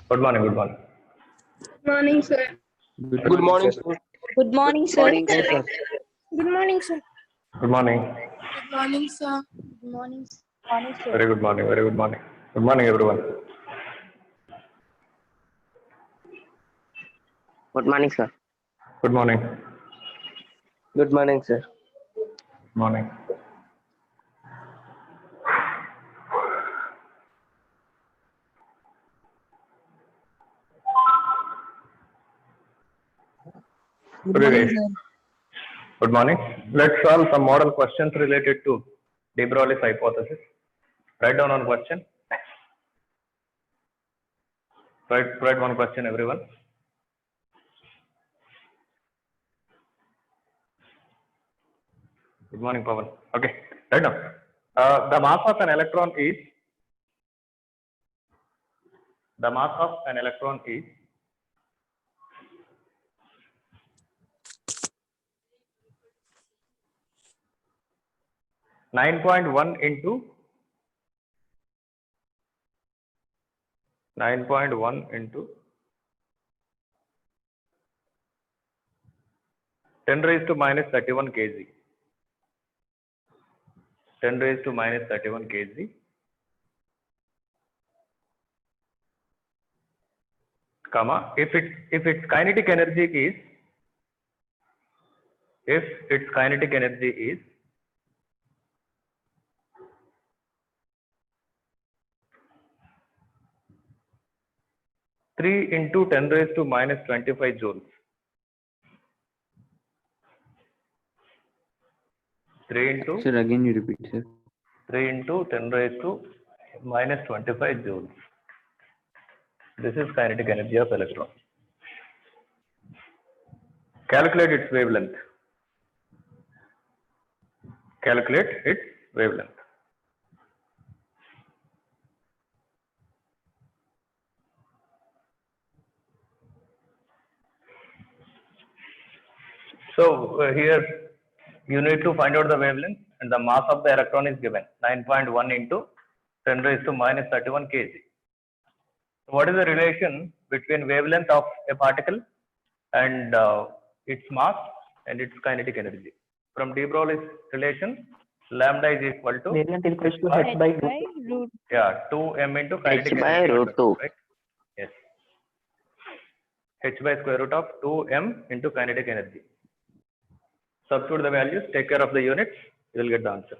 Good morning. Good morning. Morning, sir. Good morning, sir. Good morning, sir. Morning, sir. Good morning, sir. Good morning. Good morning, sir. Good morning, sir. Very good morning. Very good morning. Good morning, everyone. Good morning, sir. Good morning. Good morning, sir. Good morning. Good morning, sir. Good morning. Let's solve some model questions related to de Broglie's hypothesis. Write down one question. Write one question, everyone. Good morning, Pawan. Okay. Right now, the mass of an electron is 9.1 into 10 raised to minus 31 kg. 10 raised to minus 31 kg. Comma, if its kinetic energy is 3 into 10 raised to minus 25 joules. 3 into Sir, again you repeat, sir. 3 into 10 raised to minus 25 joules. This is kinetic energy of electron. Calculate its wavelength. Calculate its wavelength. So here you need to find out the wavelength, and the mass of the electron is given 9.1 into 10 raised to minus 31 kg. What is the relation between wavelength of a particle and its mass and its kinetic energy? From de Broglie's relation, lambda is equal to Wavelength equals to h by root. 2m into kinetic H by energy. root 2. Right? Yes. H by square root of 2m into kinetic energy. Substitute the values, take care of the units, you will get the answer.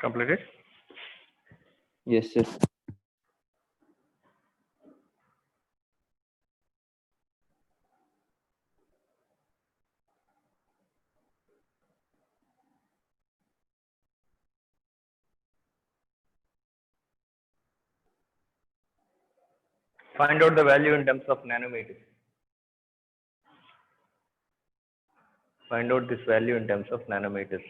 Completed? Yes, sir. Find out the value in terms of nanometers. Find out this value in terms of nanometers.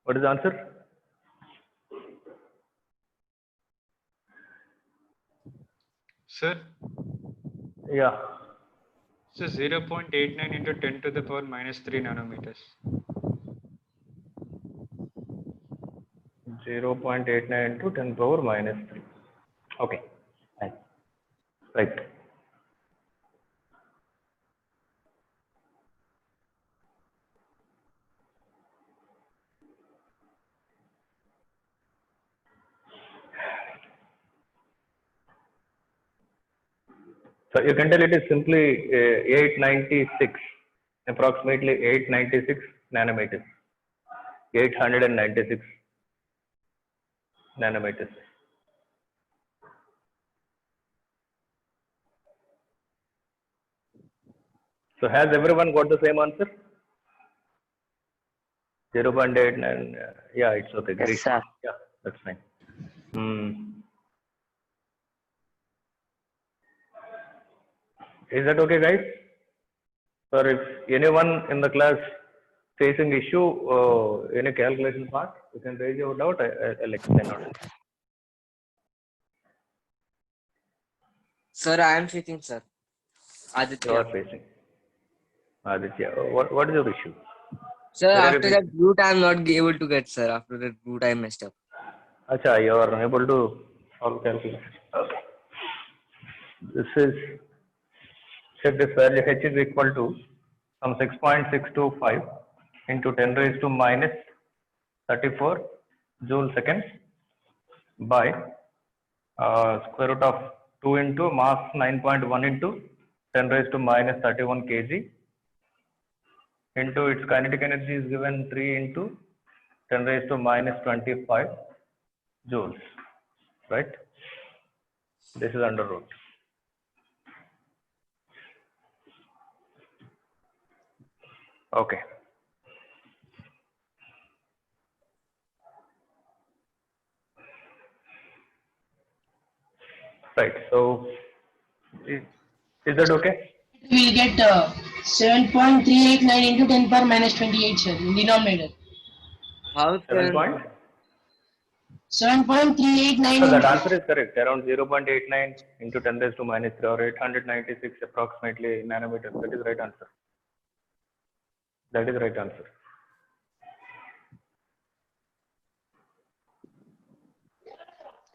What is the answer? Sir, Yeah. so 0.89 into 10 to the power minus 3 nanometers. 0.89 into 10 power minus 3. Okay. Fine. Right. So you can tell it is simply 896, approximately 896 nanometers. 896 nanometers. So has everyone got the same answer? 0.89. Yeah, it's okay. Yes, Great. sir. Yeah, that's fine. Hmm. Is that okay, guys? Or if anyone in the class facing issue, any calculation part, you can raise your doubt. I'll explain on it. Sir, I am facing, sir. You Aditya. are facing. Aditya, what is your issue? Sir, Where are you after that facing? root, I am not able to get, sir. After that root, I messed up. Acha, you are unable to solve calculation. Okay. This is, check this value, h is equal to some 6.625 into 10 raised to minus 34 joule seconds by square root of 2 into mass 9.1 into 10 raised to minus 31 kg into its kinetic energy is given 3 into 10 raised to minus 25 joules, right? This is under root. Okay. Right. So, is that okay? We'll get 7.389 into 10 power minus 28, sir, in denominator. How 7 can point? 7.389 So that into answer is correct. Around 0.89 into 10 raised to minus 3 or 896 approximately nanometers. That is right answer. That is right answer.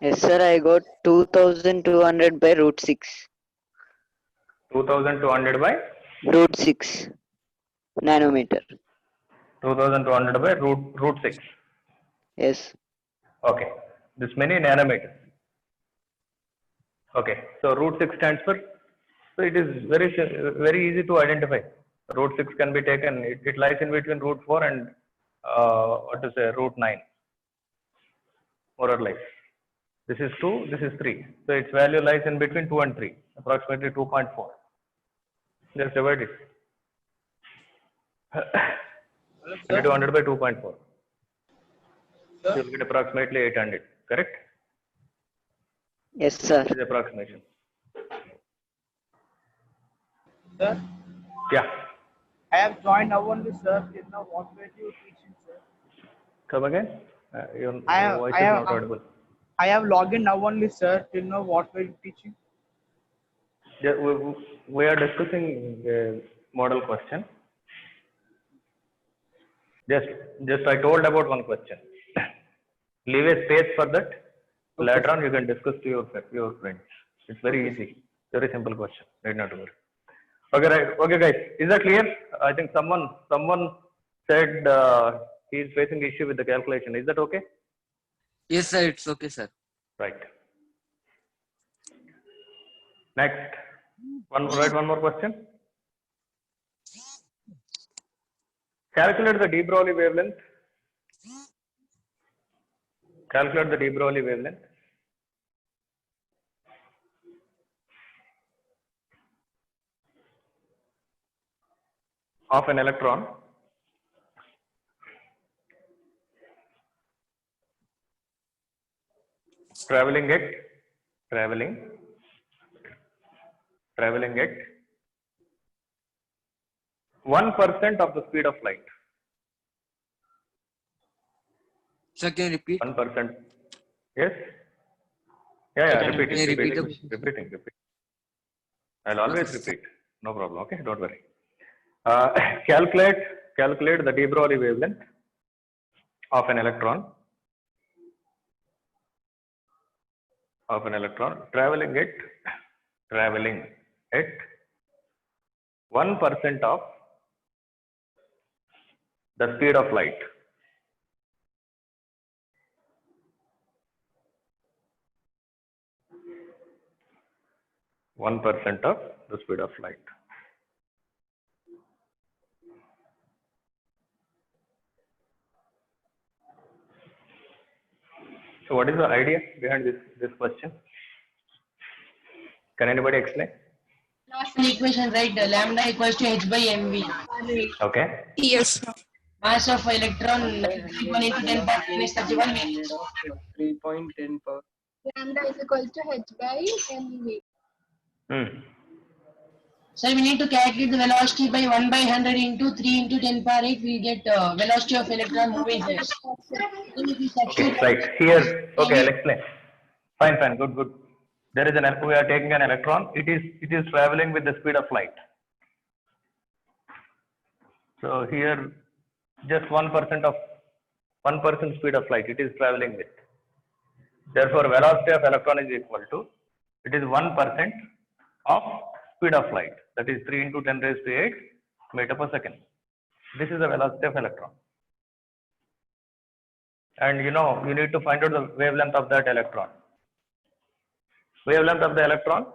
Yes, sir, I got 2200 by root 6. 2200 by Root 6 nanometer. 2200 by root 6. Yes. Okay. This many nanometers. Okay. So root 6 stands for, so it is very easy to identify. Root 6 can be taken, it lies in between root 4 and what to say, root 9, more or less. This is 2, this is 3. So its value lies in between 2 and 3, approximately 2.4. Just divide it. 2200 by 2.4. So you will get approximately 800, correct? Yes, sir. This is approximation. Sir, Yeah. I have joined now only, sir. Till now, what were you teaching, sir? Come again? Your voice I is have, not audible. I have logged in now only, sir. Till now, what were you teaching? Yeah, we are discussing model question. Just I told about one question. Leave a space for that. Okay. Later on, you can discuss to your friends. It's very easy. Very simple question. Need not to worry. Okay, right. Okay, guys. Is that clear? I think someone said he is facing issue with the calculation. Is that okay? Yes, sir. It's okay, sir. Right. Next. One more question. Calculate the de Broglie wavelength. Calculate the de Broglie wavelength. Of an electron traveling at 1% of the speed of light. Sir, can you repeat? 1%. Yes? Yeah, Can you repeat, repeat the repeat, question? repeat. I'll always repeat. No problem. Okay, don't worry. Calculate the de Broglie wavelength of an electron traveling at 1% of the speed of light. One percent of the speed of light. So what is the idea behind this question? Can anybody explain? Last equation, right? Lambda equals to h by mv. Okay. Yes, sir. Mass of electron 1 into 10 power minus 31 meters. 3.10 power. Lambda is equal to h by mv. So we need to calculate the velocity by 1 by 100 into 3 into 10 power 8. We get velocity of electron moving here. Then if we Okay. substitute Right. Here. Okay. I'll explain. Fine. Good. There is we are taking an electron. It is traveling with the speed of light. So here, just 1% speed of light it is traveling with. Therefore, velocity of electron is equal to, it is 1% of speed of light. That is 3 into 10 raised to 8 meter per second. This is the velocity of electron. And you need to find out the wavelength of that electron. Wavelength of the electron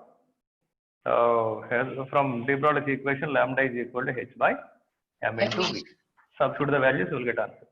from de Broglie equation, lambda is equal to h by m into v. Substitute the values, you will get answer.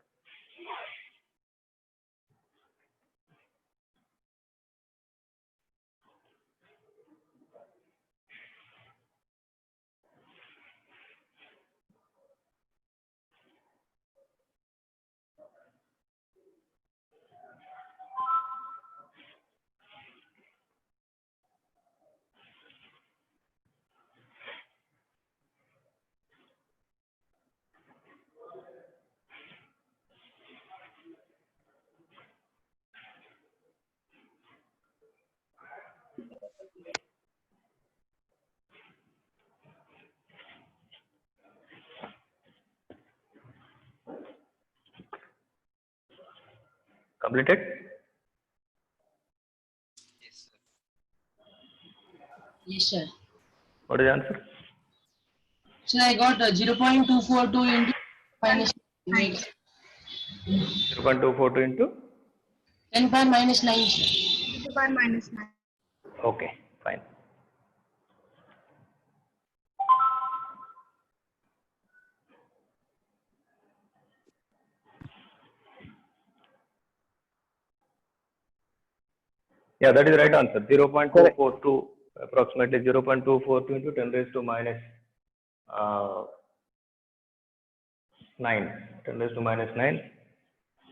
Completed? Yes, sir. What is the answer? So I got 0.242 into minus 9. 0.242 into? 10 power minus 9, sir. 10 to the power minus 9. Okay, fine. Yeah, that is the right answer. 0.242, approximately 0.242 into 10 raised to minus 9. 10 raised to minus 9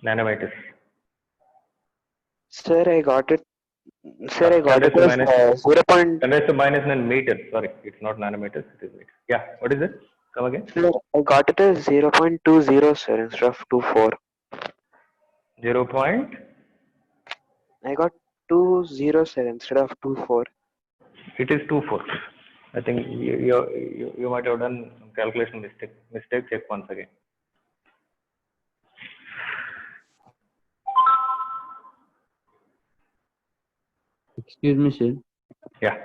nanometers. Sir, I got it. Sir, I 10 got raised it to as minus 0. 10 raised to minus 9 meters. Sorry, it's not nanometers, it is meters. Yeah, what is it? Come again? Sir, I got it as 0.20, sir, instead of 24. 0. I got 20, sir, instead of 24. It is 24. I think you might have done some calculation mistake. Check once again. Excuse me, sir. Yeah.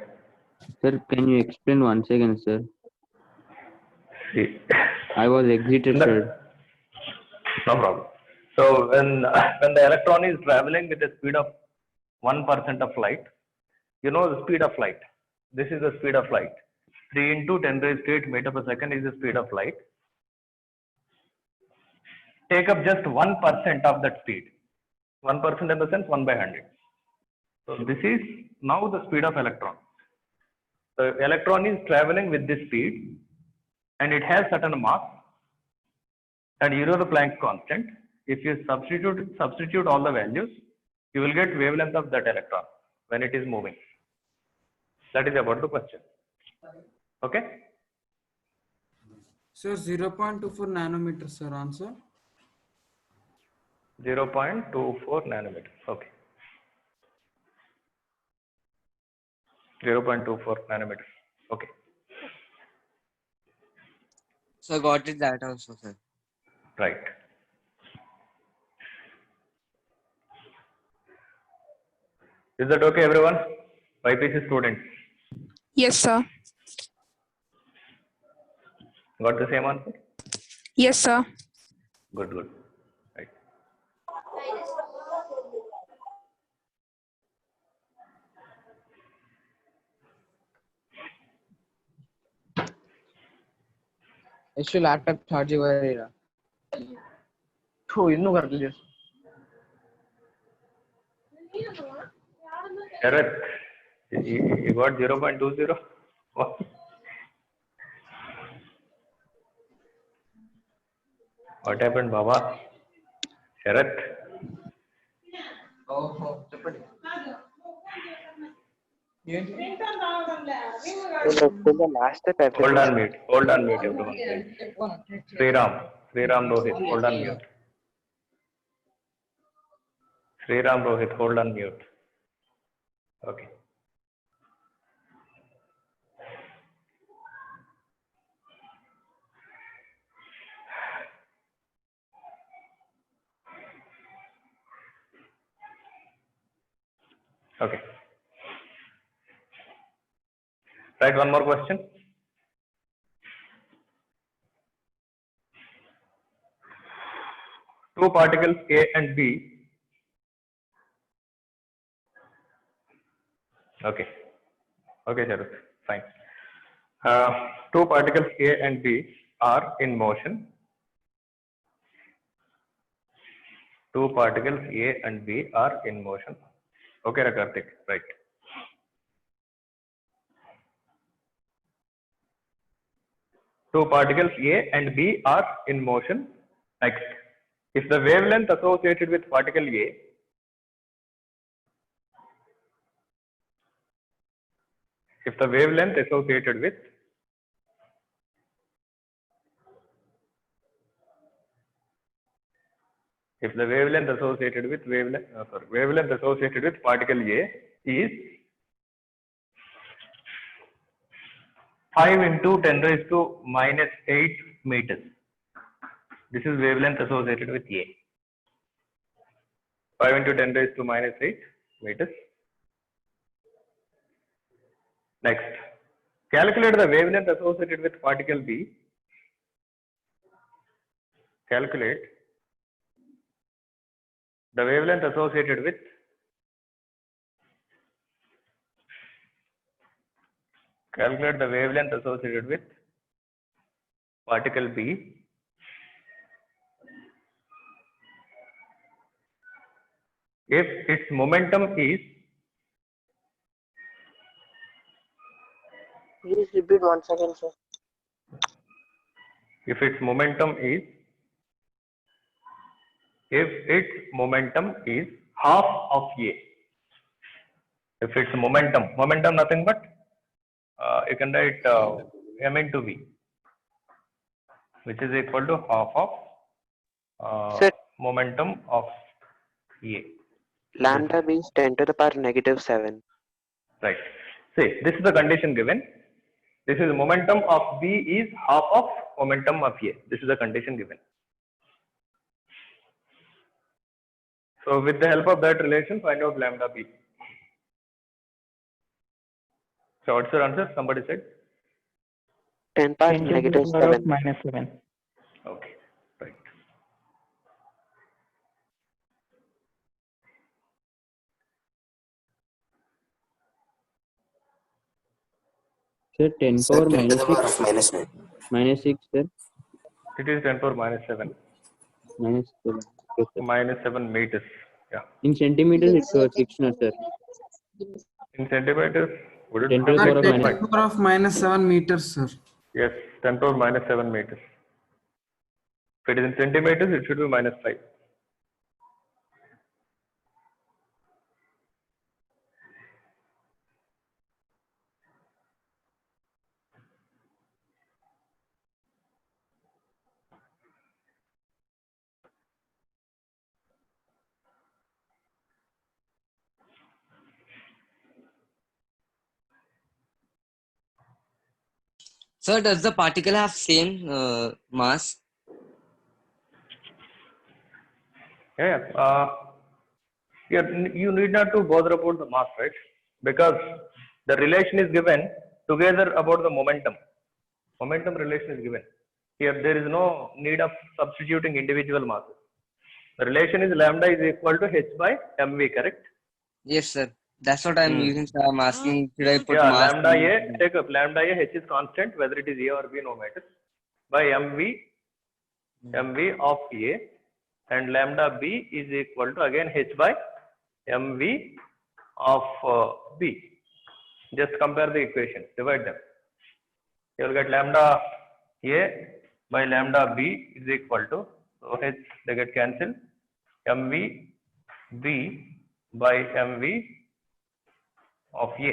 Sir, can you explain once again, sir? See. I was exited, sir. No problem. So when the electron is traveling with the speed of 1% of light, you know the speed of light. This is the speed of light. 3 into 10 raised to 8 meter per second is the speed of light. Take up just 1% of that speed. 1% in the sense 1 by 100. So this is now the speed of electron. The electron is traveling with this speed and it has certain mass, and you know the Planck's constant. If you substitute all the values, you will get wavelength of that electron when it is moving. That is about the question. Okay? Sir, 0.24 nanometers, sir, answer. 0.24 nanometers. Okay. 0.24 nanometers. Okay. So I got it that also, sir. Right. Is that okay, everyone? YPC students. Yes, sir. Got the same answer? Yes, sir. Good, good. Right. ಎಷ್ಟು laptop ಚಾರ್ಜಿಗೆ ಬರೀರ ಇನ್ನೂ ಬರಲಿಲ್ಲ Sharath, you got 0.20? What happened, Baba? Sharath? ఓహో చెప్పండి Last step Hold on mute. Hold on mute, everyone. Sriram. Sriram Rohit, hold on mute. Sriram Rohit, hold on mute. Okay. Okay. Right, one more question. Two particles A and B. Okay. Okay, Sharath. Fine. Two particles A and B are in motion. Two particles A and B are in motion. Okay, Karthik. Right. Two particles A and B are in motion. Next, if the wavelength associated with particle A associated with wavelength associated with particle A is 5 into 10 raised to minus 8 meters. This is wavelength associated with A. 5 into 10 raised to minus 8 meters. Next, calculate the wavelength associated with particle B. Calculate the wavelength associated with particle B if its momentum is Please repeat once again, sir. if its momentum is half of A. If its momentum nothing but you can write M into V, which is equal to half of Sir. momentum of A. Lambda means 10 to the power negative 7. Right. See, this is the condition given. This is momentum of B is half of momentum of A. This is the condition given. So with the help of that relation, find out lambda B. So what's your answer? Somebody said? 10 power negative 7. minus 7. Okay. Right. Sir, 10 power minus 6. Minus 6, sir. It is 10 power minus 7. Minus 7. Okay, sir. Minus 7 meters. Yeah. In centimeters, it's 6, no, sir. In centimeters, would it 10 to the power of be minus. fine? Power of minus 7 meters, sir. Yes, 10 power minus 7 meters. If it is in centimeters, it should be minus 5. Sir, does the particle have same mass? Yeah. Yeah, you need not to bother about the mass, right? Because the relation is given together about the momentum. Momentum relation is given. Here there is no need of substituting individual masses. The relation is lambda is equal to h by mv, correct? Yes, sir. That's what I'm using, sir. I'm asking, should I put Yeah, mass? lambda a, take up lambda a, h is constant, whether it is a or b, no matter, by mv of a, and lambda b is equal to again h by mv of b. Just compare the equations, divide them. You will get lambda a by lambda b is equal to, so h they get cancelled, mv b by mv of a,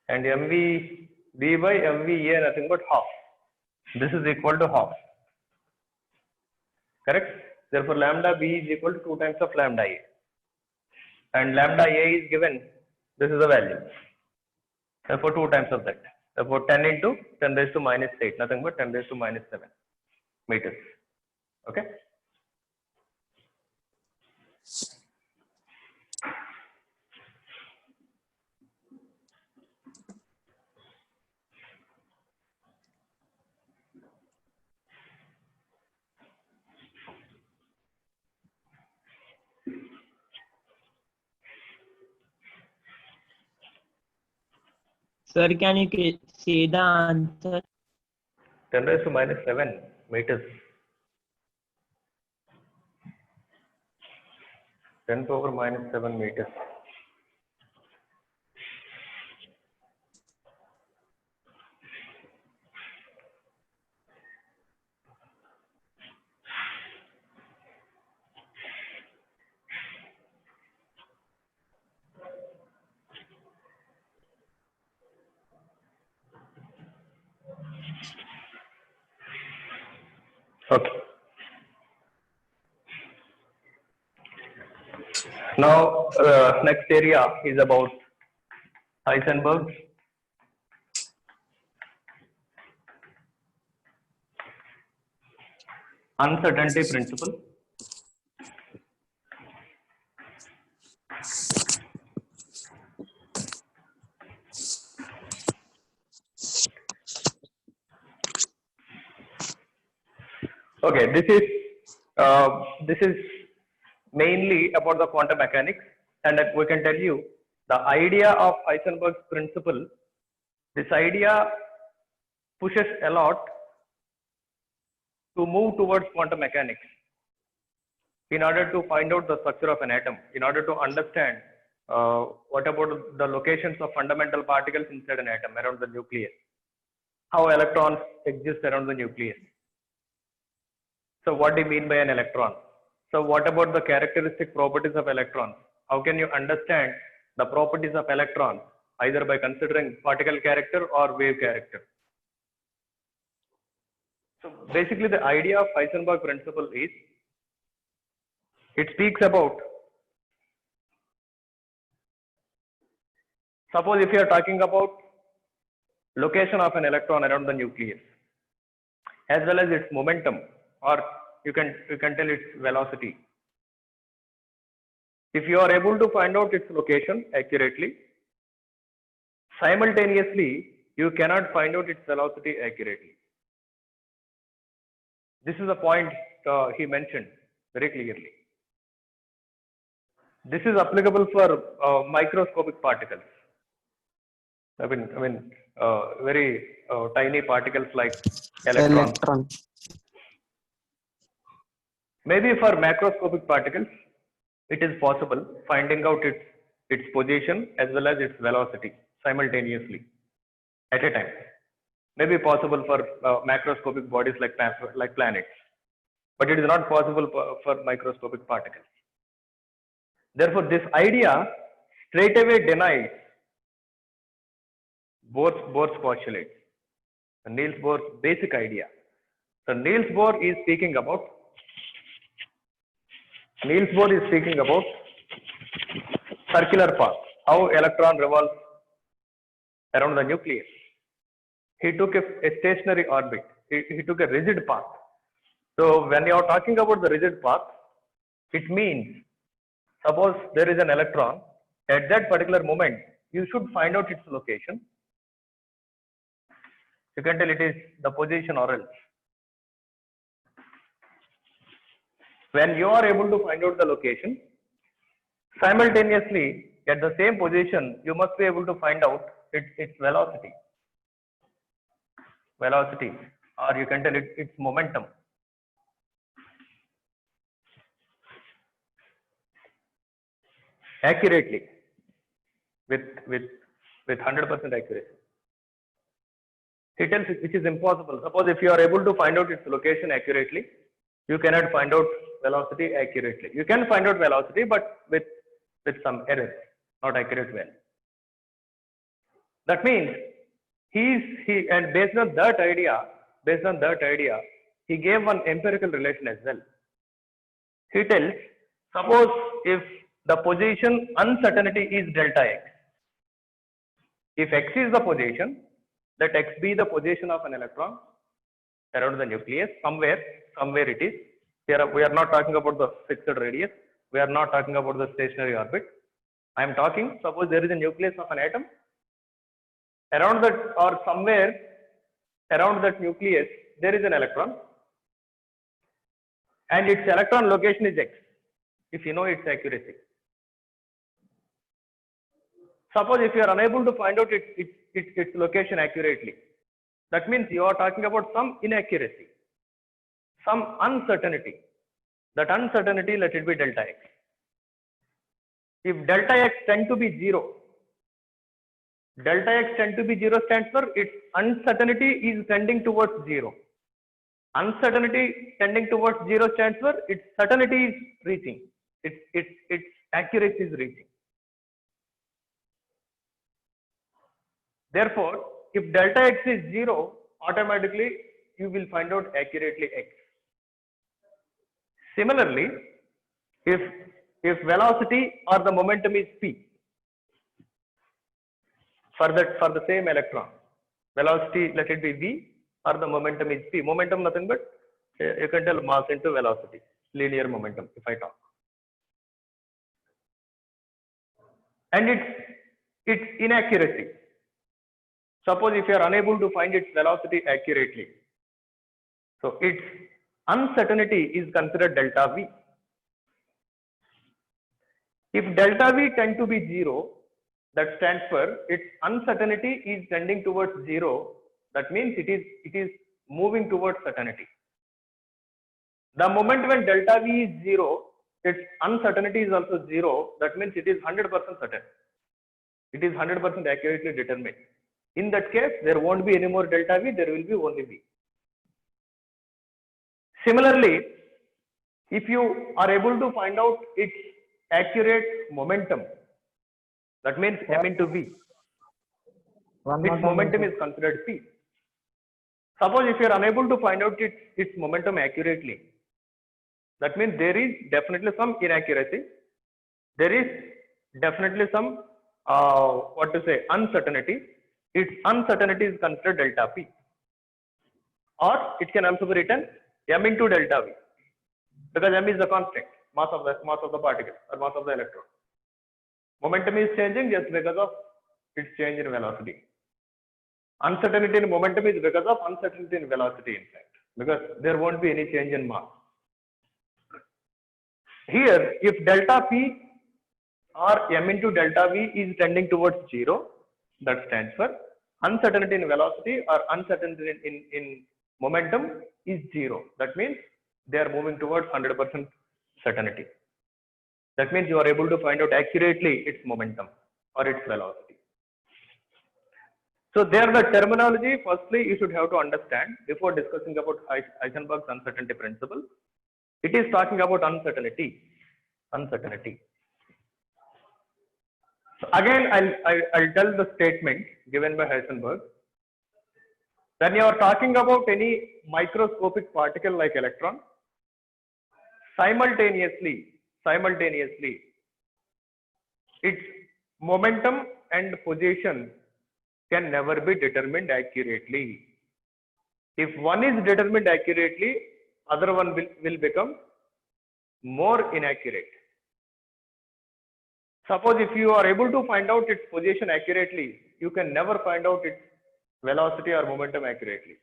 and mv b by mv a nothing but half. This is equal to half, correct? Therefore lambda b is equal to 2 times of lambda a, and lambda a is given, this is the value, therefore 2 times of that, therefore 10 into 10 raised to minus 8, nothing but 10 raised to minus 7 meters. Okay. Sir, can you see the answer? 10 raised to minus 7 meters. 10 to power minus 7 meters. Okay. Now, next area is about Heisenberg's uncertainty principle. Okay, this is mainly about the quantum mechanics, and we can tell you the idea of Heisenberg's principle. This idea pushes a lot to move towards quantum mechanics in order to find out the structure of an atom, in order to understand what about the locations of fundamental particles inside an atom around the nucleus, how electrons exist around the nucleus. So what do you mean by an electron? So what about the characteristic properties of electrons? How can you understand the properties of electrons either by considering particle character or wave character? So basically the idea of Heisenberg principle is, it speaks about, suppose if you are talking about location of an electron around the nucleus, as well as its momentum, or you can tell its velocity. If you are able to find out its location accurately, simultaneously you cannot find out its velocity accurately. This is a point he mentioned very clearly. This is applicable for microscopic particles. I mean, very tiny particles like electrons. Maybe for macroscopic particles, it is possible finding out its position as well as its velocity simultaneously at a time. Maybe possible for macroscopic bodies like planets, but it is not possible for microscopic particles. Therefore, this idea straight away denies Bohr's postulates, Niels Bohr's basic idea. So Niels Bohr is speaking about circular path, how electron revolves around the nucleus. he took a stationary orbit. He took a rigid path. So when you are talking about the rigid path, it means suppose there is an electron at that particular moment, you should find out its location. You can tell it is the position or else. When you are able to find out the location, simultaneously at the same position, you must be able to find out its velocity. Velocity, or you can tell it its momentum. Accurately, with 100% accuracy. He tells it, which is impossible. Suppose if you are able to find out its location accurately, you cannot find out velocity accurately. You can find out velocity, but with some error, not accurate value. That means and based on that idea, he gave one empirical relation as well. He tells, suppose if the position uncertainty is delta x. If x is the position, let x be the position of an electron around the nucleus, somewhere it is. Here we are not talking about the fixed radius, we are not talking about the stationary orbit. I am talking, suppose there is a nucleus of an atom, around that or somewhere around that nucleus there is an electron, and its electron location is x, if you know its accuracy. Suppose if you are unable to find out its location accurately, that means you are talking about some inaccuracy, some uncertainty. That uncertainty, let it be delta x. If delta x tend to be 0, stands for its uncertainty is tending towards 0. Uncertainty tending towards 0 stands for its certainty is reaching, its accuracy is reaching. Therefore, if delta x is 0, automatically you will find out accurately x. Similarly, if velocity or the momentum is p for the same electron, velocity let it be v or the momentum is p. Momentum nothing but you can tell mass into velocity, linear momentum if I talk. And its inaccuracy. Suppose if you are unable to find its velocity accurately, so its uncertainty is considered delta v. If delta v tend to be 0, that stands for its uncertainty is tending towards 0. That means it is moving towards certainty. The moment when delta v is 0, its uncertainty is also 0. That means it is 100% certain. It is 100% accurately determined. In that case, there won't be any more delta v, there will be only v. Similarly, if you are able to find out its accurate momentum, that means m into v, its momentum is considered p. Suppose if you are unable to find out its momentum accurately, that means there is definitely some inaccuracy, there is definitely some uncertainty. Its uncertainty is considered delta p, or it can also be written m into delta v, because m is the constant mass of the particle or mass of the electron. Momentum is changing just because of its change in velocity. Uncertainty in momentum is because of uncertainty in velocity, in fact, because there won't be any change in mass. Here, if delta p or m into delta v is tending towards 0, that stands for uncertainty in velocity or uncertainty in momentum is 0. That means they are moving towards 100% certainty. That means you are able to find out accurately its momentum or its velocity. So there the terminology, firstly you should have to understand before discussing about Heisenberg's uncertainty principle. It is talking about uncertainty. So again, I'll tell the statement given by Heisenberg. When you are talking about any microscopic particle like electron, simultaneously, its momentum and position can never be determined accurately. If one is determined accurately, other one will become more inaccurate. Suppose if you are able to find out its position accurately, you can never find out its velocity or momentum accurately.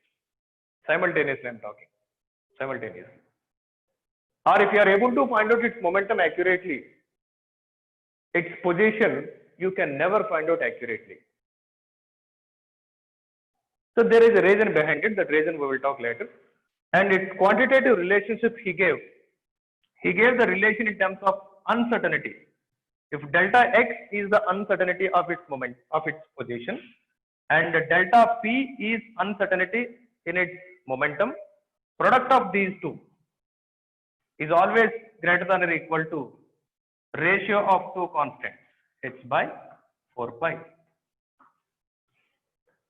Simultaneously, I am talking. Simultaneously. Or if you are able to find out its momentum accurately, its position, you can never find out accurately. So there is a reason behind it. That reason we will talk later. And its quantitative relationship he gave the relation in terms of uncertainty. If delta x is the uncertainty of its moment, of its position, and delta p is uncertainty in its momentum, product of these two is always greater than or equal to ratio of two constants, h by 4 pi.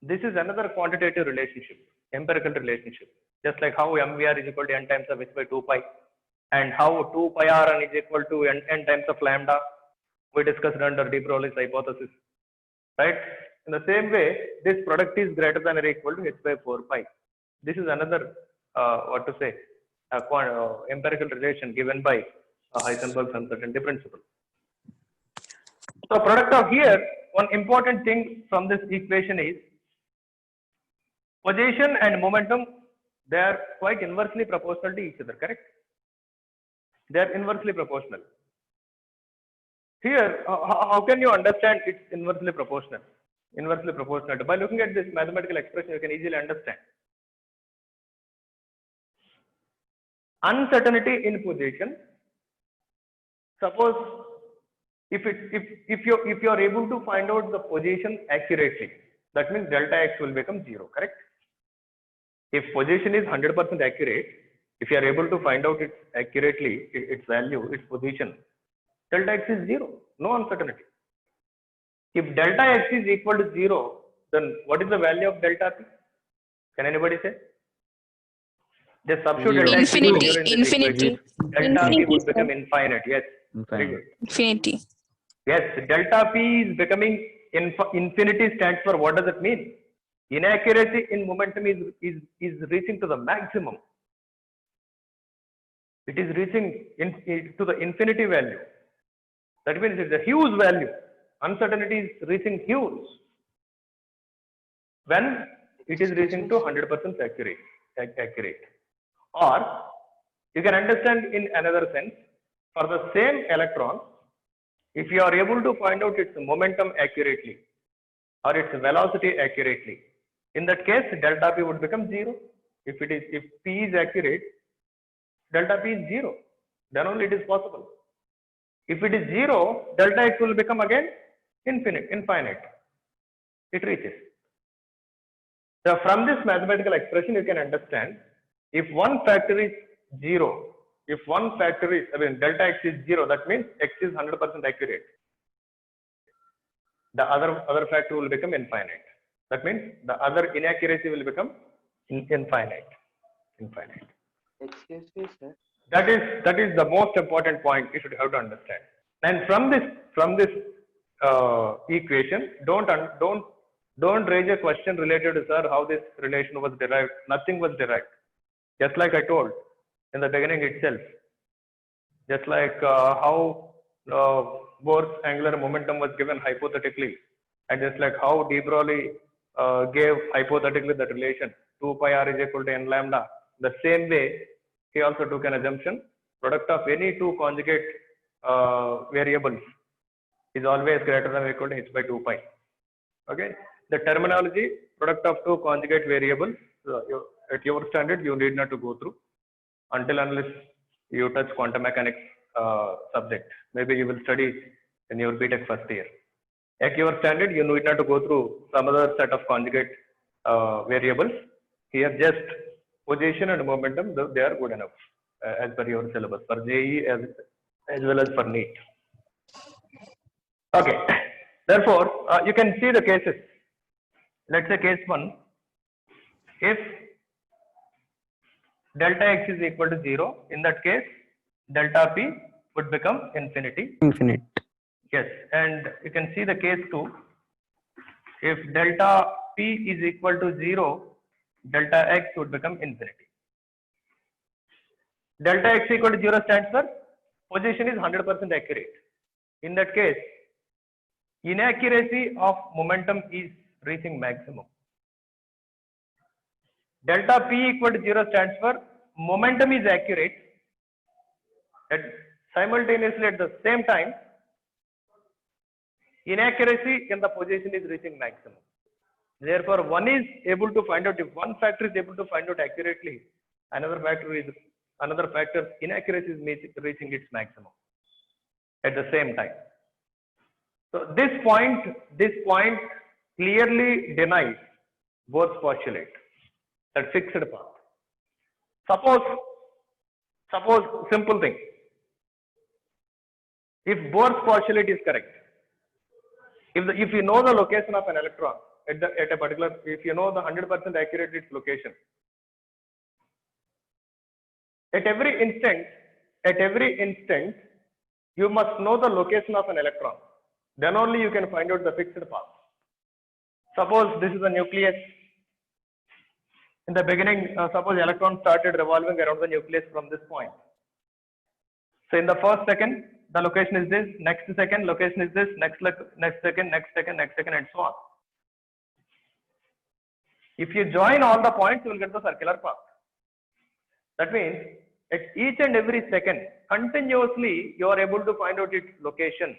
This is another quantitative relationship, empirical relationship. Just like how MVR is equal to n times of h by 2 pi, and how 2 pi rn is equal to n times of lambda, we discussed under de Broglie's hypothesis, right? In the same way, this product is greater than or equal to h by 4 pi. This is another, empirical relation given by Heisenberg's uncertainty principle. So, product of here, one important thing from this equation is position and momentum, they are quite inversely proportional to each other, correct? They are inversely proportional. Here, how can you understand it's inversely proportional? Inversely proportional. By looking at this mathematical expression, you can easily understand. Uncertainty in position. Suppose if you are able to find out the position accurately, that means delta x will become 0, correct? If position is 100% accurate, if you are able to find out it accurately, its value, its position, delta x is 0, no uncertainty. If delta x is equal to 0, then what is the value of delta p? Can anybody say? Just substitute delta x equal to 0 in this equation. Delta p would become infinite. Yes. Very good. Infinity. Yes, delta p is becoming infinity stands for what does it mean? Inaccuracy in momentum is reaching to the maximum. It is reaching to the infinity value. That means it's a huge value. Uncertainty is reaching huge when it is reaching to 100% accurate. Or you can understand in another sense, for the same electron, if you are able to find out its momentum accurately or its velocity accurately, in that case delta p would become 0. If p is accurate, delta p is 0, then only it is possible. If it is 0, delta x will become again infinite. It reaches. So from this mathematical expression, you can understand if one factor is 0, if one factor is, delta x is 0, that means x is 100% accurate. The other factor will become infinite. That means the other inaccuracy will become infinite. Excuse me, sir. That is the most important point you should have to understand. And from this equation, don't raise a question related to, sir, how this relation was derived. Nothing was derived. Just like I told in the beginning itself. Just like how Bohr's angular momentum was given hypothetically, and just like how de Broglie gave hypothetically that relation 2 pi r is equal to n lambda. The same way, he also took an assumption, product of any two conjugate variables is always greater than or equal to h by 2 pi. Okay, the terminology, product of two conjugate variables, at your standard you need not to go through until unless you touch quantum mechanics subject. Maybe you will study in your BTech first year. At your standard, you need not to go through some other set of conjugate variables. Here, just position and momentum, they are good enough as per your syllabus for JEE as well as for NEET. Okay. Therefore, you can see the cases. Let's say case 1. If delta x is equal to 0, in that case, delta p would become infinity. Infinite. Yes, and you can see the case 2. If delta P is equal to 0, delta X would become infinity. Delta X equal to 0 stands for position is 100% accurate. In that case, inaccuracy of momentum is reaching maximum. Delta P equal to 0 stands for momentum is accurate, at simultaneously at the same time inaccuracy in the position is reaching maximum. Therefore, one is able to find out, if one factor is able to find out accurately, another factor inaccuracy is reaching its maximum at the same time. So this point clearly denies Bohr's postulate, that fixed path. Suppose simple thing. If Bohr's postulate is correct, if you know the location of an electron at a particular, if you know the 100% accurate its location, at every instant, you must know the location of an electron. Then only you can find out the fixed path. Suppose this is a nucleus. In the beginning, suppose electron started revolving around the nucleus from this point. So in the first second, the location is this, next second location is this, next second, and so on. If you join all the points, you will get the circular path. That means at each and every second, continuously, you are able to find out its location.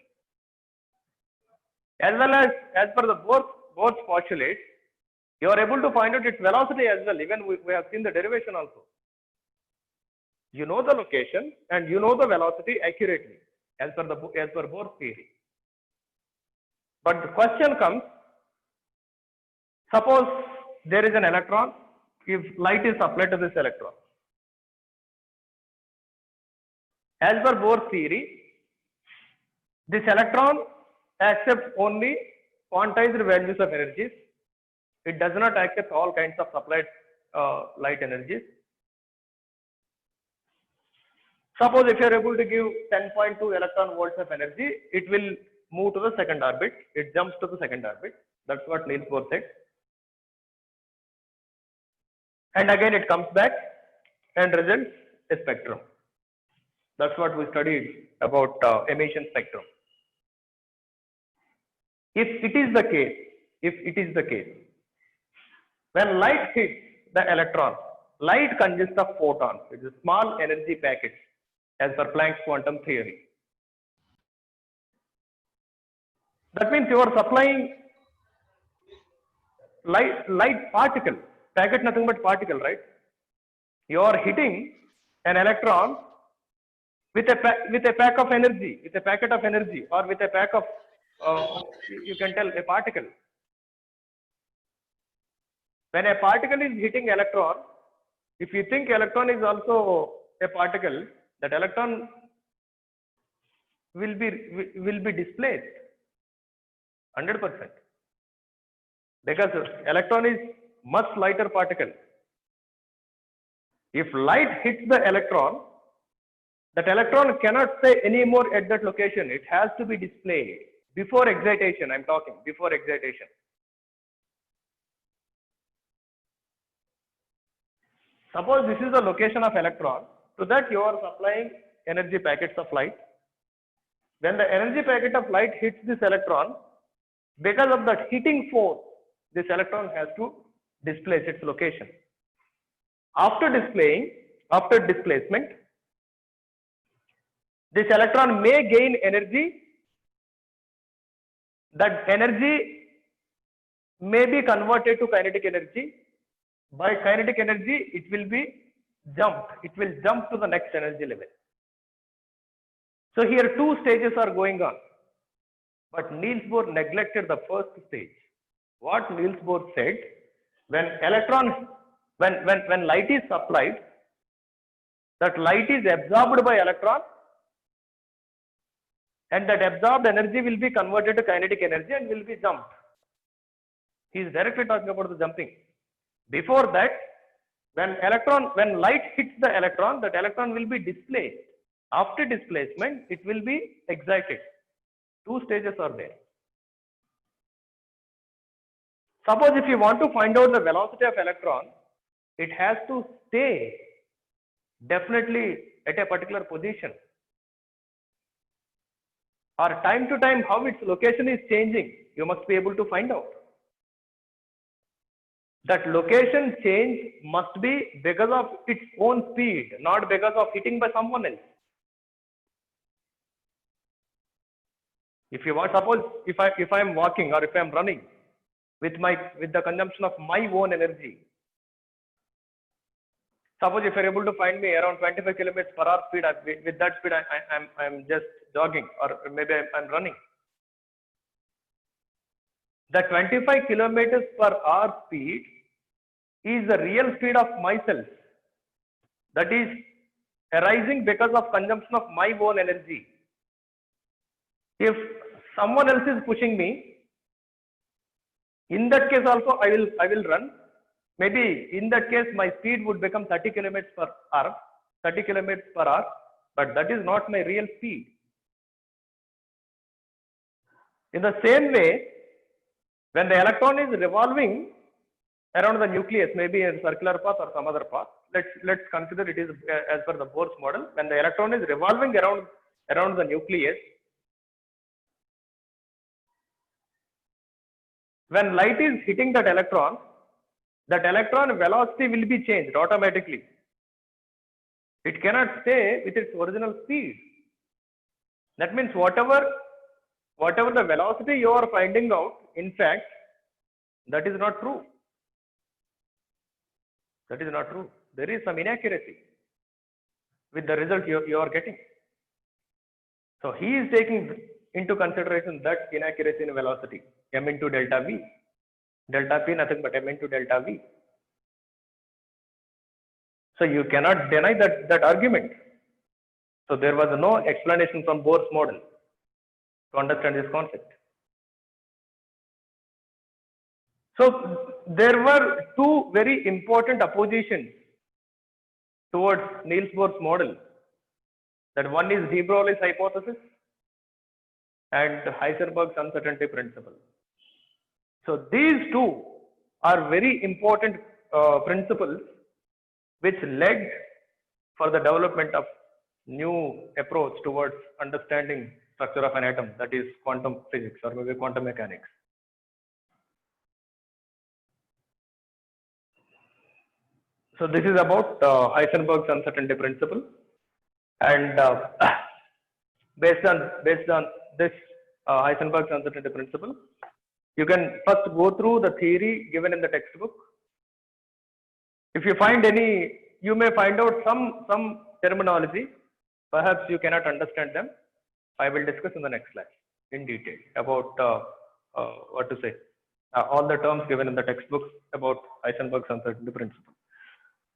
As well as per the Bohr's postulate, you are able to find out its velocity as well. Even we have seen the derivation also. You know the location and you know the velocity accurately as per Bohr's theory. But the question comes, suppose there is an electron, if light is applied to this electron. As per Bohr's theory, this electron accepts only quantized values of energies. It does not accept all kinds of supplied light energies. Suppose if you are able to give 10.2 electron volts of energy, it will move to the second orbit. It jumps to the second orbit. That's what Niels Bohr said. And again it comes back and results a spectrum. That's what we studied about emission spectrum. If it is the case, when light hits the electron, light consists of photons. It is small energy packets as per Planck's quantum theory. That means you are supplying light particle, packet nothing but particle, right? You are hitting an electron with a packet of energy, or with a pack of you can tell a particle. When a particle is hitting electron, if you think electron is also a particle, that electron will be displaced 100%, because electron is much lighter particle. If light hits the electron, that electron cannot stay anymore at that location. It has to be displayed before excitation. I'm talking before excitation. Suppose this is the location of electron. To that you are supplying energy packets of light. When the energy packet of light hits this electron, because of that heating force, this electron has to displace its location. After displacement, this electron may gain energy. That energy may be converted to kinetic energy. By kinetic energy, it will jump to the next energy level. So here two stages are going on, but Niels Bohr neglected the first stage. What Niels Bohr said, when light is supplied, that light is absorbed by electron, and that absorbed energy will be converted to kinetic energy and will be jumped. He is directly talking about the jumping. Before that, when light hits the electron, that electron will be displaced. After displacement, it will be excited. Two stages are there. Suppose if you want to find out the velocity of electron, it has to stay definitely at a particular position. Or time to time, how its location is changing, you must be able to find out. That location change must be because of its own speed, not because of hitting by someone else. If you want, suppose if I am walking or if I am running with the consumption of my own energy. Suppose if you are able to find me around 25 kilometers per hour speed, with that speed I'm just jogging or maybe I'm running. The 25 kilometers per hour speed is the real speed of myself. That is arising because of consumption of my own energy. If someone else is pushing me, in that case also I will run. Maybe in that case my speed would become 30 kilometers per hour, but that is not my real speed. In the same way, when the electron is revolving around the nucleus, maybe in circular path or some other path, let's consider it is as per the Bohr's model. When the electron is revolving around the nucleus, when light is hitting that electron velocity will be changed automatically. It cannot stay with its original speed. That means whatever the velocity you are finding out, in fact, that is not true. That is not true. There is some inaccuracy with the result you are getting. So he is taking into consideration that inaccuracy in velocity, m into delta v. Delta p nothing but m into delta v. So you cannot deny that argument. So there was no explanation from Bohr's model to understand this concept. So there were two very important oppositions towards Niels Bohr's model. That one is de Broglie's hypothesis and Heisenberg's uncertainty principle. So these two are very important principles which led for the development of new approach towards understanding structure of an atom, that is quantum physics or maybe quantum mechanics. So this is about Heisenberg's uncertainty principle, and based on this Heisenberg's uncertainty principle, you can first go through the theory given in the textbook. If you find any, you may find out some terminology, perhaps you cannot understand them. I will discuss in the next class in detail about all the terms given in the textbook about Heisenberg's uncertainty principle.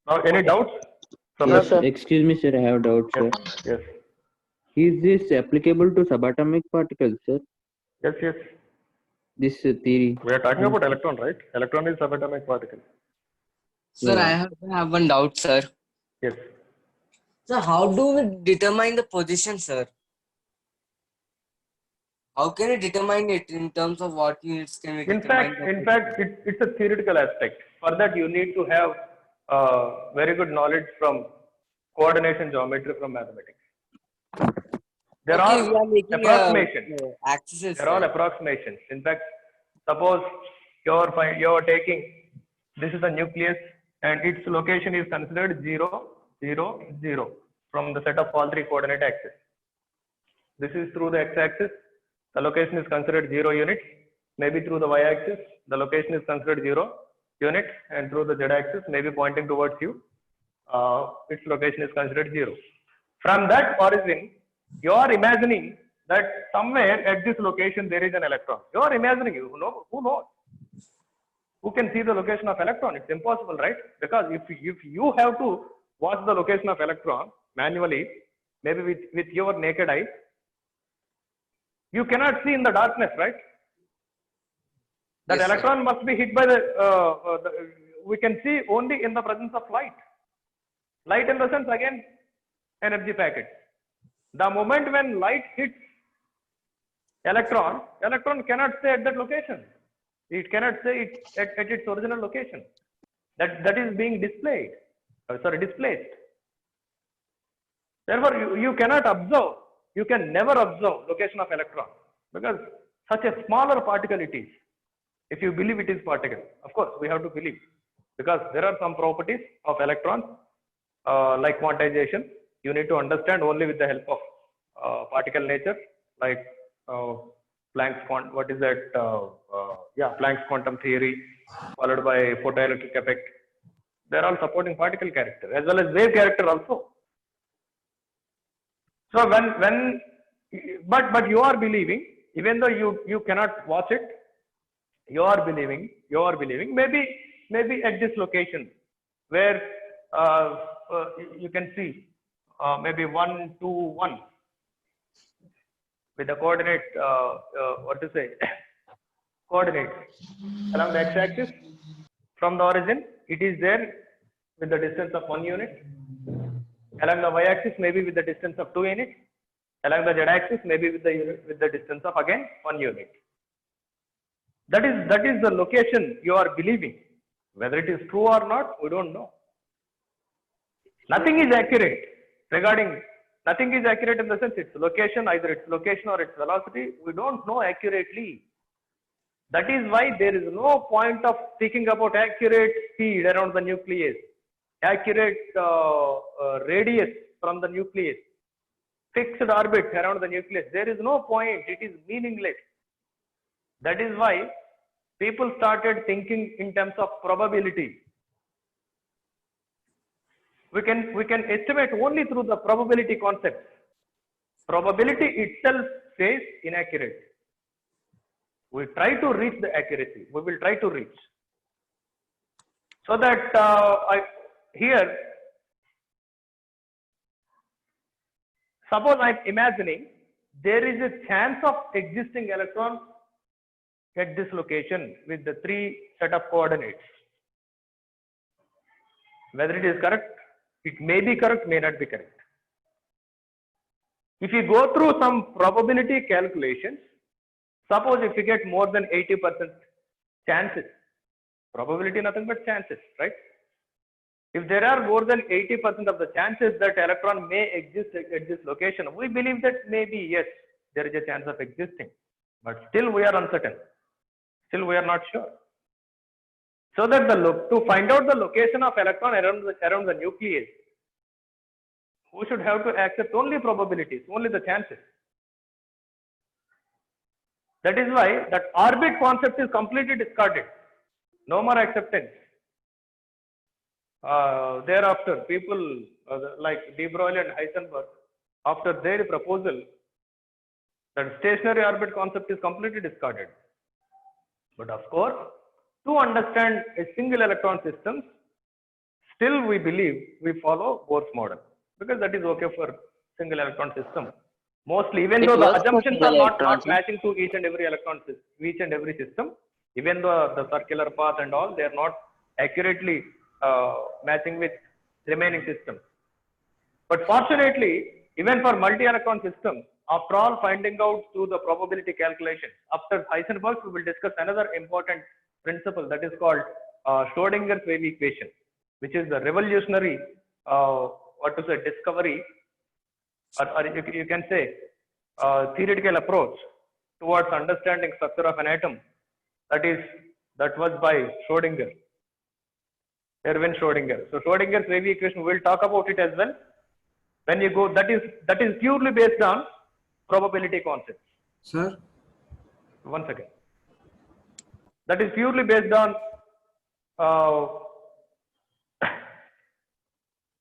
Now, any doubts? Yes, excuse me, sir. I have doubts, sir. Yes. Is this applicable to subatomic particles, sir? Yes. This theory. We are talking about electron, right? Electron is subatomic particle. Sir, Yeah. I have one doubt, sir. Yes. So how do we determine the position, sir? How can we determine it in terms of what units can we In determine? fact, it's a theoretical aspect. For that, you need to have very good knowledge from coordination geometry from mathematics. There Okay, are we are making approximations. axes. They're all approximations. In fact, suppose you're taking, this is the nucleus and its location is considered 0, 0, 0 from the set of all three coordinate axes. This is through the x-axis, the location is considered 0 units. Maybe through the y-axis, the location is considered 0 units, and through the z-axis, maybe pointing towards you, its location is considered 0. From that origin, you are imagining that somewhere at this location there is an electron. You are imagining, who knows? Who can see the location of electron? It's impossible, right? Because if you have to watch the location of electron manually, maybe with your naked eye, you cannot see in the darkness, right? That Yes, electron must be hit by we can see only in the presence of light. Light in the sense, again, energy packet. The moment when light hits electron cannot stay at that location. It cannot say it at its original location. That is being displayed. Displaced. Therefore, you cannot observe. You can never observe location of electron because such a smaller particle it is. If you believe it is particle, of course we have to believe because there are some properties of electrons like quantization. You need to understand only with the help of particle nature, like Planck's Planck's quantum theory, followed by photoelectric effect. They are all supporting particle character as well as wave character also. So but you are believing, even though you cannot watch it, you are believing maybe at this location where you can see maybe 1, 2, 1 with the coordinate coordinates along the x-axis from the origin. It is there with the distance of 1 unit. Along the y-axis maybe with the distance of 2 units. Along the z-axis maybe with the distance of again 1 unit. That is the location you are believing. Whether it is true or not, we don't know. Nothing is accurate nothing is accurate in the sense its location, either its location or its velocity, we don't know accurately. That is why there is no point of speaking about accurate speed around the nucleus, accurate radius from the nucleus, fixed orbit around the nucleus. There is no point. It is meaningless. That is why people started thinking in terms of probability. We can estimate only through the probability concept. Probability itself says inaccurate. We try to reach the accuracy. We will try to reach. So that here, suppose I'm imagining there is a chance of existing electron at this location with the 3 set of coordinates. Whether it is correct, it may be correct, may not be correct. If you go through some probability calculations, suppose if you get more than 80% chances, probability nothing but chances, right? If there are more than 80% of the chances that electron may exist at this location, we believe that maybe yes, there is a chance of existing, but still we are uncertain. Still we are not sure. So that to find out the location of electron around the nucleus, we should have to accept only probabilities, only the chances. That is why that orbit concept is completely discarded. No more acceptance. Thereafter, people like de Broglie and Heisenberg, after their proposal, that stationary orbit concept is completely discarded. But of course, to understand a single electron system, still we believe we follow Bohr's model because that is okay for single electron system. Mostly, even though the assumptions are not matching to each and every system, even though the circular path and all, they are not accurately matching with remaining systems. But fortunately, even for multi-electron systems, after all finding out through the probability calculation, after Heisenberg, we will discuss another important principle that is called Schrodinger's wave equation, which is the revolutionary discovery, or you can say theoretical approach towards understanding structure of an atom. That was by Schrodinger, Erwin Schrodinger. So Schrodinger's wave equation, we will talk about it as well. When you go, that is purely based on probability concepts. Sir? One second. That is purely based on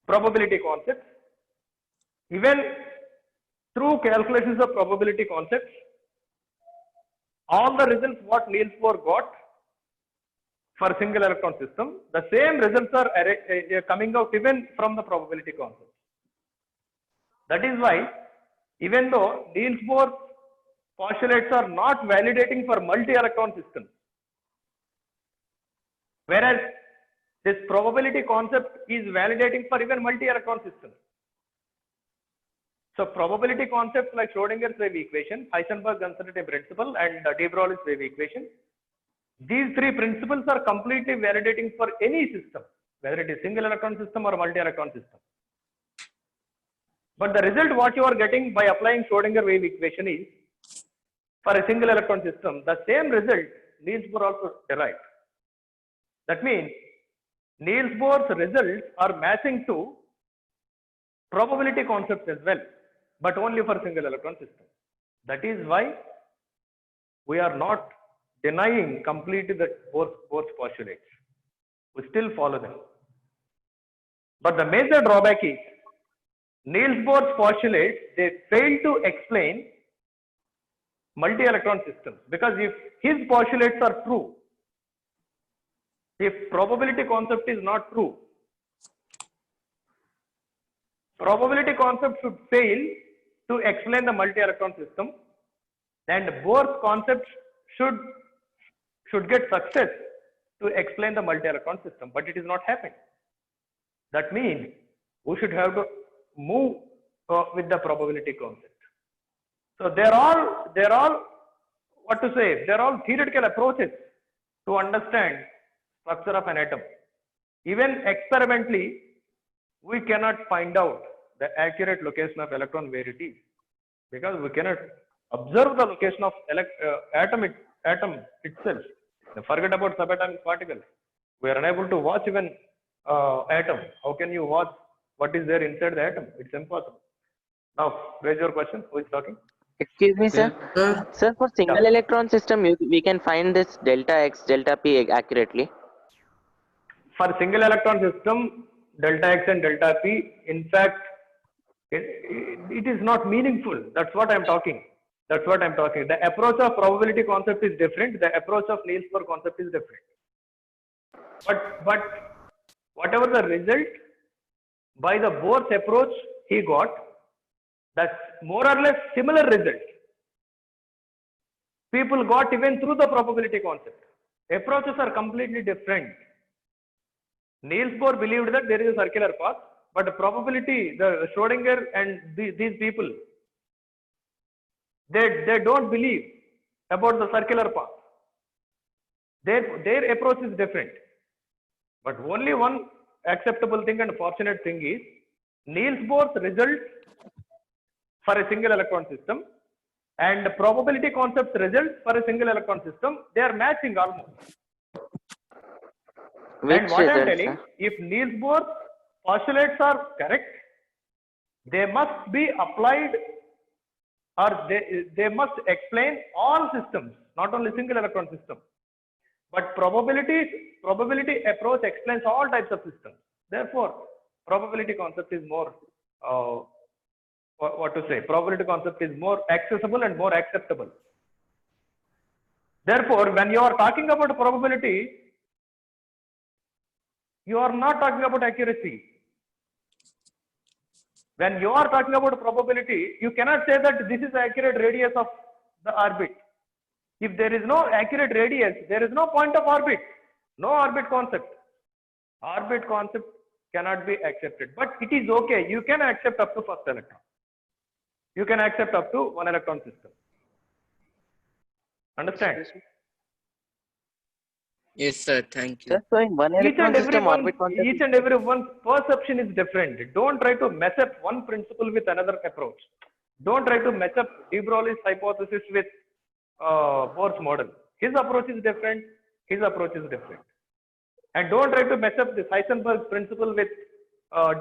probability concepts. Even through calculations of probability concepts, all the results what Niels Bohr got for single electron system, the same results are coming out even from the probability concept. That is why, even though Niels Bohr postulates are not validating for multi-electron systems, whereas this probability concept is validating for even multi-electron systems. So probability concepts like Schrodinger's wave equation, Heisenberg's uncertainty principle, and de Broglie's wave equation, These three principles are completely validating for any system, whether it is single electron system or multi-electron system. But the result what you are getting by applying Schrodinger wave equation is, for a single electron system, the same result Niels Bohr also derived. That means Niels Bohr's results are matching to probability concepts as well, but only for single electron system. That is why we are not denying completely the Bohr's postulates. We still follow them. But the major drawback is Niels Bohr's postulates, they fail to explain multi-electron systems, because if his postulates are true, if probability concept is not true, probability concept should fail to explain the multi-electron system, and Bohr's concept should get success to explain the multi-electron system, but it is not happening. That means we should have to move with the probability concept. So they're all what to say, they're all theoretical approaches to understand structure of an atom. Even experimentally, we cannot find out the accurate location of electron where it is, because we cannot observe the location of atom itself. Forget about subatomic particles. We are unable to watch even atom. How can you watch what is there inside the atom? It's impossible. Now, raise your question. Who is talking? Excuse me, sir. Sir, for single electron system, we can find this delta X, delta P accurately. For single electron system, delta X and delta P, in fact, it is not meaningful. That's what I'm talking. That's what I'm talking. The approach of probability concept is different. The approach of Niels Bohr concept is different. But whatever the result, by the Bohr's approach he got, that's more or less similar result. People got even through the probability concept. Approaches are completely different. Niels Bohr believed that there is a circular path, but the probability, the Schrodinger and these people, they don't believe about the circular path. Their approach is different. But only one acceptable thing and fortunate thing is Niels Bohr's result for a single electron system and the probability concept results for a single electron system, they are matching almost. And what I am telling, if Niels Bohr's postulates are correct, they must be applied, or they must explain all systems, not only single electron system. But probability approach explains all types of systems. Therefore, probability concept is more what to say, probability concept is more accessible and more acceptable. Therefore, when you are talking about probability, you are not talking about accuracy. When you are talking about probability, you cannot say that this is the accurate radius of the orbit. If there is no accurate radius, there is no point of orbit, no orbit concept. Orbit concept cannot be accepted, but it is okay. You can accept up to first electron. You can accept up to one electron system. Understand? Yes, sir. Thank you. Sir, so in one electron system, orbit concept. Each and every one's perception is different. Don't try to mess up one principle with another approach. Don't try to mess up de Broglie's hypothesis with Bohr's model. His approach is different. His approach is different. And don't try to mess up the Heisenberg's principle with Bohr's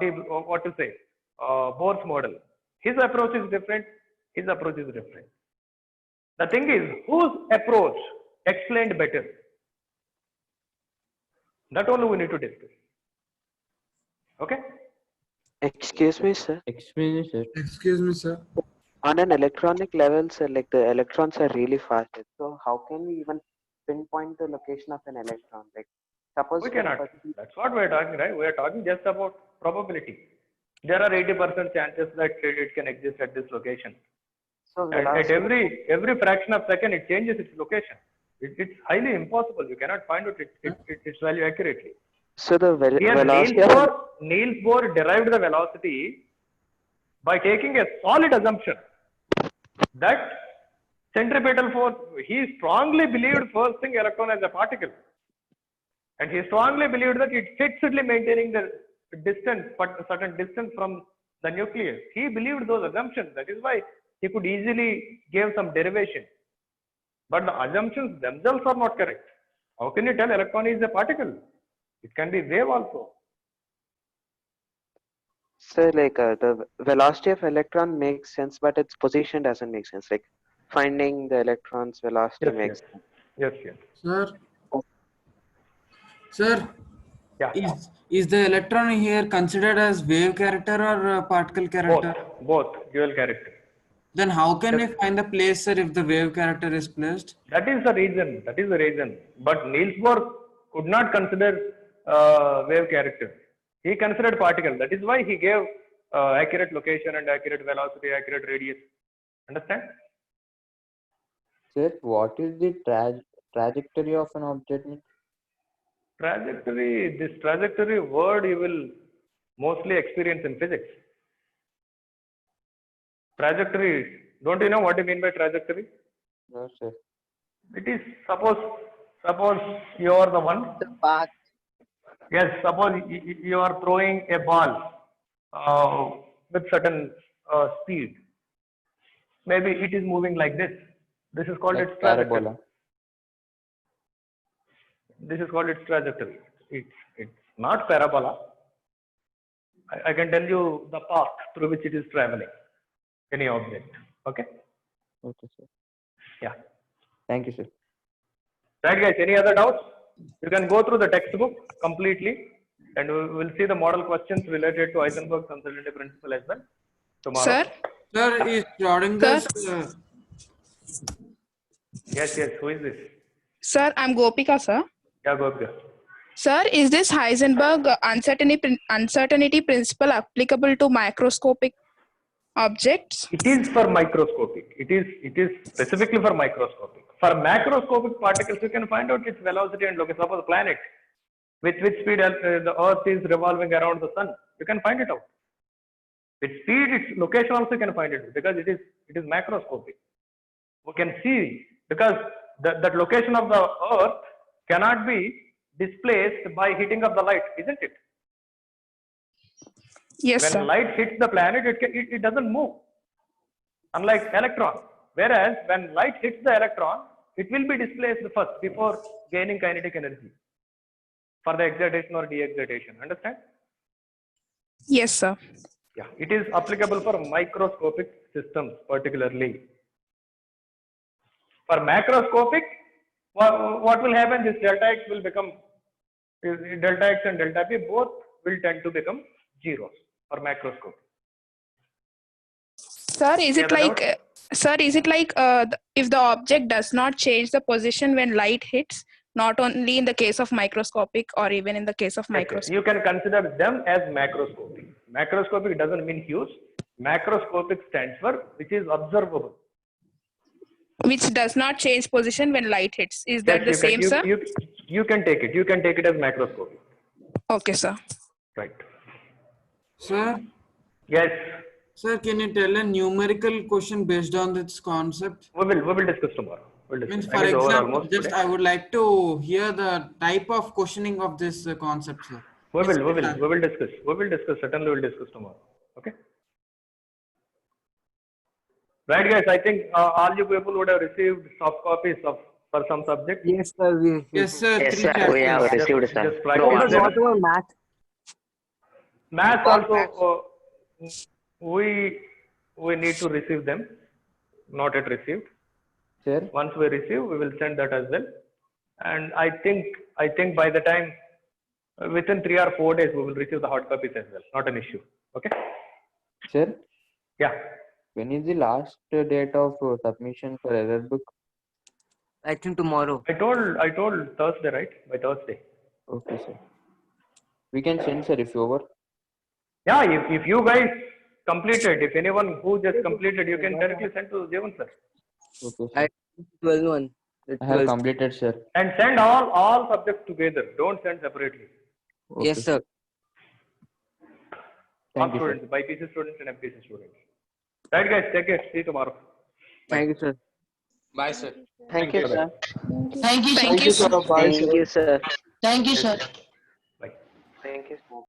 model. His approach is different. His approach is different. The thing is, whose approach explained better? That only we need to discuss. Okay? Excuse me, sir. Excuse me, sir. On an electronic level, sir, like the electrons are really fast. So how can we even pinpoint the location of an electron? Like, suppose we cannot. That's what we are talking, right? We are talking just about probability. There are 80% chances that it can exist at this location. So At every fraction of second, it changes its location. It's highly impossible. You cannot find its value accurately. So the Here, velocity Niels Bohr derived the velocity by taking a solid assumption that Centripetal force, he strongly believed first thing electron as a particle. And he strongly believed that it fixedly maintaining the distance, but certain distance from the nucleus. He believed those assumptions. That is why he could easily give some derivation. But the assumptions themselves are not correct. How can you tell electron is a particle? It can be wave also. So like the velocity of electron makes sense, but its position doesn't make sense. Like finding the electron's velocity Yes, makes yes. sense. Yes, yes. Sir, sir, Yeah. is the electron here considered as wave character or particle character? Both dual character. Then how can we find the place, sir, if the wave character is placed? That is the reason. That is the reason. But Niels Bohr could not consider wave character. He considered particle. That is why he gave accurate location and accurate velocity, accurate radius. Understand? Sir, what is the trajectory of an object? Trajectory. This trajectory word you will mostly experience in physics. Trajectory. Don't you know what you mean by trajectory? No, sir. It is suppose you are the one. The path. Yes, suppose you are throwing a ball with certain speed. Maybe it is moving like this. This is called Like its trajectory. parabola. This is called its trajectory. It's not parabola. I can tell you the path through which it is traveling. Any object. Okay. Okay, sir. Yeah. Thank you, sir. Right, guys. Any other doubts? You can go through the textbook completely, and we will see the model questions related to Heisenberg's uncertainty principle as well tomorrow. Sir? Sir, is Schrodinger's Yes, yes. Who is this? Sir, I'm Gopika, sir. Yeah, go ahead. Sir, is this Heisenberg uncertainty principle applicable to microscopic objects? It is for microscopic. It is specifically for microscopic. For macroscopic particles, you can find out its velocity and location. Suppose a planet, with which speed the Earth is revolving around the sun, you can find it out. Its speed, its location also you can find it because it is macroscopic. We can see because that location of the Earth cannot be displaced by heating of the light, isn't it? Yes, When sir. light hits the planet, it doesn't move. Unlike electron. Whereas when light hits the electron, it will be displaced first before gaining kinetic energy for the excitation or de-excitation. Understand? Yes, sir. Yeah. It is applicable for microscopic systems particularly. For macroscopic, what will happen? This delta x will become, delta x and delta p both will tend to become zeros for macroscopic. Sir, is it Any other like, if the object does not change the position when light hits, not only in the case of microscopic or even in the case of Yes, microscopic? you can consider them as macroscopic. Macroscopic doesn't mean huge. Macroscopic stands for which is observable. Which does not change position when light hits. Is that the same, sir? You can take it. You can take it as macroscopic. Okay, sir. Right. Sir? Yes. Sir, can you tell a numerical question based on this concept? We will discuss tomorrow. We'll discuss. Means, I for think it's over example, almost just today. I would like to hear the type of questioning of this concept, sir. We will discuss. We will discuss. Certainly we'll discuss tomorrow. Okay. Right, guys. I think all you people would have received soft copies for some subjects. Yes, sir. Yes, sir. Yes, 3 sir. chapters. We have received, sir. Just flag No, it sir. there. math? Math also we need to receive them. Not yet received. Sir, Once we receive, we will send that as well. And I think by the time within 3 or 4 days we will receive the hard copies as well. Not an issue. Okay. sir, Yeah. when is the last date of submission for error book? I think tomorrow. I told Thursday, right? By Thursday. Okay, sir. We can send, sir, if over. Yeah, if you guys completed, if anyone who just completed, you can directly send to Jeevan sir. Okay, sir. I 12-1. I have completed, sir. And send all subjects together. Don't send separately. Okay, Yes, sir. All Thank you, sir. students, BPC students and MPC students. Right, guys. Take care. See you tomorrow. Thank you, sir. Bye, sir. Thank you, sir. Thank you, sir. Thank you, sir. Bye, sir. Thank you, sir. Thank you, sir. Bye. Thank you, sir.